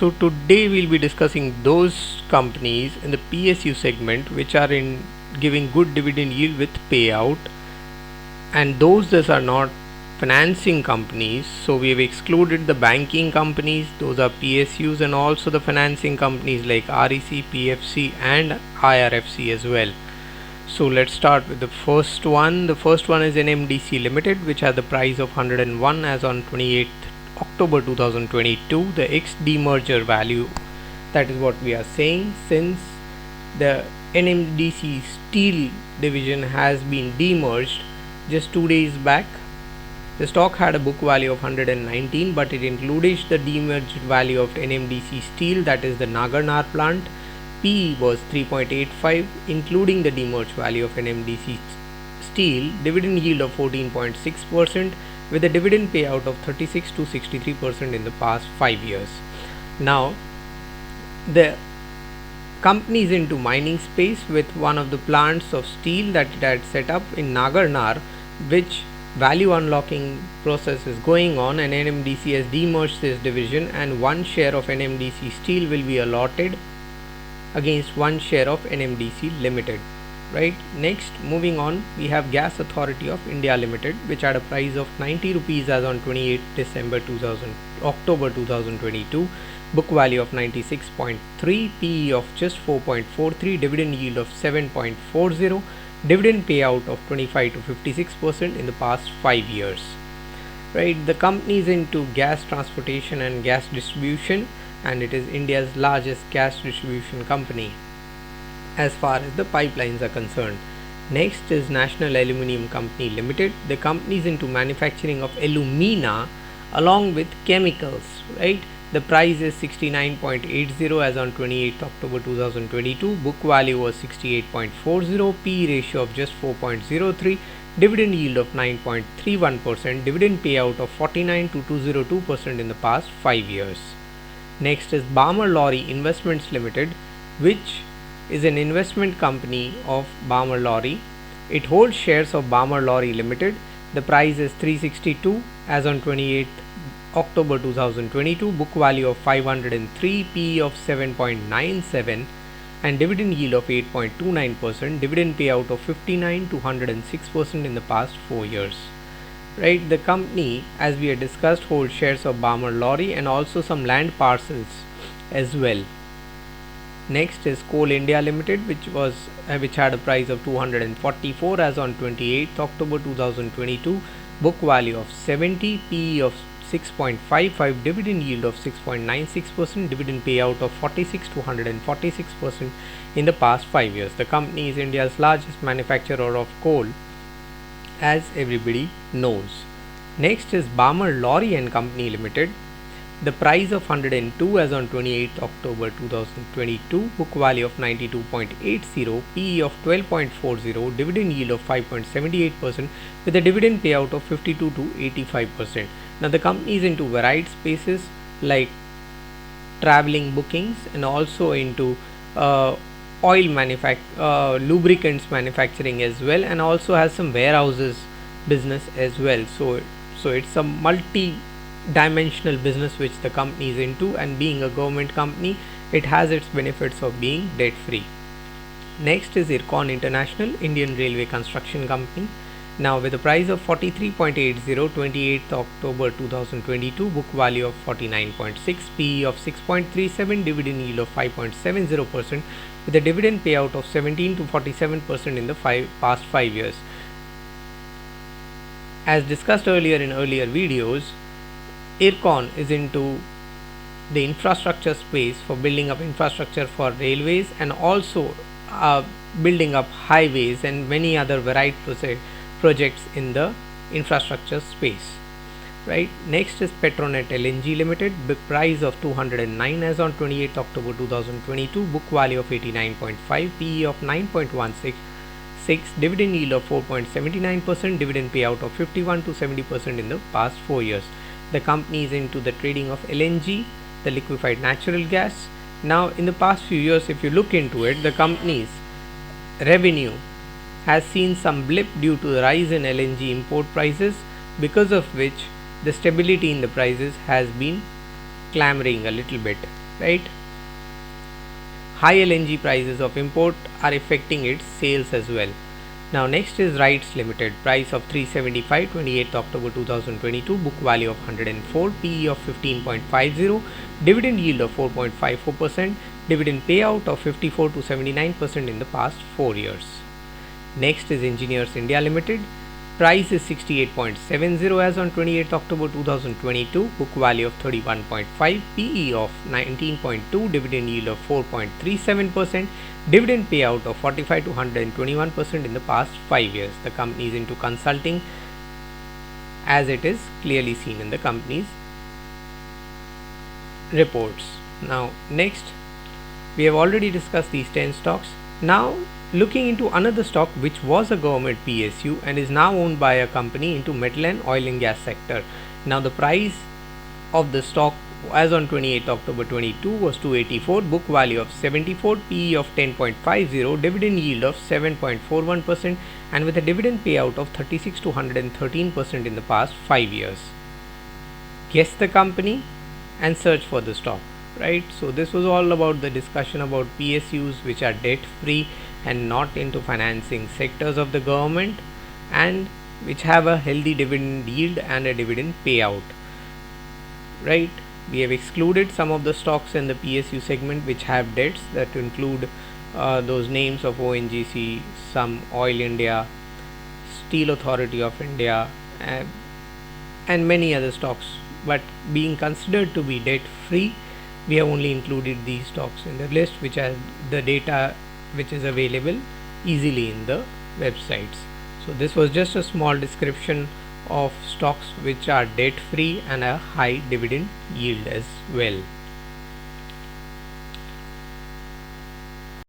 So today we'll be discussing those companies in the PSU segment which are in giving good dividend yield with payout, and those that are not financing companies. So we have excluded the banking companies, those are PSUs, and also the financing companies like REC, PFC and IRFC as well. So let's start with the first one. The first one is NMDC Limited, which has the price of 101 as on 28th October 2022. The ex demerger value, that is what we are saying, since the NMDC Steel division has been demerged just 2 days back. The stock had a book value of 119, but it included the demerged value of NMDC Steel, that is the Nagarnar plant. PE was 3.85, including the demerged value of NMDC Steel. Dividend yield of 14.6% with a dividend payout of 36 to 63% in the past 5 years. Now, the company is into mining space with one of the plants of steel that it had set up in Nagarnar, which value unlocking process is going on, and NMDC has demerged this division, and one share of NMDC Steel will be allotted against one share of NMDC Limited. Right. Next, moving on, we have Gas Authority of India Limited, which had a price of 90 rupees as on 28 December 2000 October 2022, book value of 96.3, PE of just 4.43, dividend yield of 7.40, dividend payout of 25 to 56% in the past 5 years. Right. The company is into gas transportation and gas distribution, and it is India's largest gas distribution company as far as the pipelines are concerned. Next is National Aluminium Company Limited. The company is into manufacturing of alumina along with chemicals. Right. The price is 69.80 as on 28th October 2022. Book value was 68.40. P ratio of just 4.03. Dividend yield of 9.31%. Dividend payout of 49 to 202% in the past 5 years. Next is Balmer Lawrie Investments Limited, which is an investment company of Balmer Lawrie. It holds shares of Balmer Lawrie Limited. The price is 362 as on 28th October 2022, book value of 503, PE of 7.97 and dividend yield of 8.29%, dividend payout of 59 to 106% in the past 4 years. Right, the company, as we had discussed, holds shares of Balmer Lawrie and also some land parcels as well. Next is Coal India Limited, which had a price of 244 as on 28th October 2022, book value of 70, PE of 6.55, dividend yield of 6.96%, dividend payout of 46 to 146% in the past 5 years. The company is India's largest manufacturer of coal, as everybody knows. Next is Balmer Lawrie and Company Limited. The price of 102 as on 28th October 2022, book value of 92.80, PE of 12.40, dividend yield of 5.78% with a dividend payout of 52 to 85%. Now the company is into varied spaces like traveling bookings and also into lubricants manufacturing as well, and also has some warehouses business as well. So it's a multi-dimensional business which the company is into, and being a government company, it has its benefits of being debt free. Next is IRCON International Indian Railway Construction Company. Now with a price of 43.80, 28th October 2022, book value of 49.6, PE of 6.37, dividend yield of 5.70% with a dividend payout of 17 to 47% in the past 5 years. As discussed earlier in earlier videos, IRCON is into the infrastructure space for building up infrastructure for railways and also building up highways and many other varied projects in the infrastructure space. Right. Next is Petronet LNG Limited, the price of 209 as on 28th October 2022, book value of 89.5, PE of 9.16, dividend yield of 4.79%, dividend payout of 51 to 70% in the past 4 years. The company is into the trading of LNG, the liquefied natural gas. Now in the past few years, if you look into it, the company's revenue has seen some blip due to the rise in LNG import prices, because of which the stability in the prices has been clamoring a little bit, right? High LNG prices of import are affecting its sales as well. Now next is Rites Limited, price of 375, 28th October 2022, book value of 104, PE of 15.50, dividend yield of 4.54%, dividend payout of 54 to 79% in the past 4 years. Next is Engineers India Limited, price is 68.70 as on 28th October 2022, book value of 31.5, PE of 19.2, dividend yield of 4.37%, dividend payout of 45 to 121% in the past 5 years. The company is into consulting, as it is clearly seen in the company's reports. Now next, we have already discussed these 10 stocks. Now looking into another stock which was a government PSU and is now owned by a company into metal and oil and gas sector. Now the price of the stock as on 28th October 22 was 284, book value of 74, PE of 10.50, dividend yield of 7.41%, and with a dividend payout of 36 to 113% in the past 5 years. Guess the company and search for the stock, right? So this was all about the discussion about PSUs which are debt free and not into financing sectors of the government, and which have a healthy dividend yield and a dividend payout, right? We have excluded some of the stocks in the PSU segment which have debts, that include those names of ONGC, some Oil India, Steel Authority of India, and many other stocks. But being considered to be debt free, we have only included these stocks in the list, which has the data which is available easily in the websites. So this was just a small description of stocks which are debt free and a high dividend yield as well.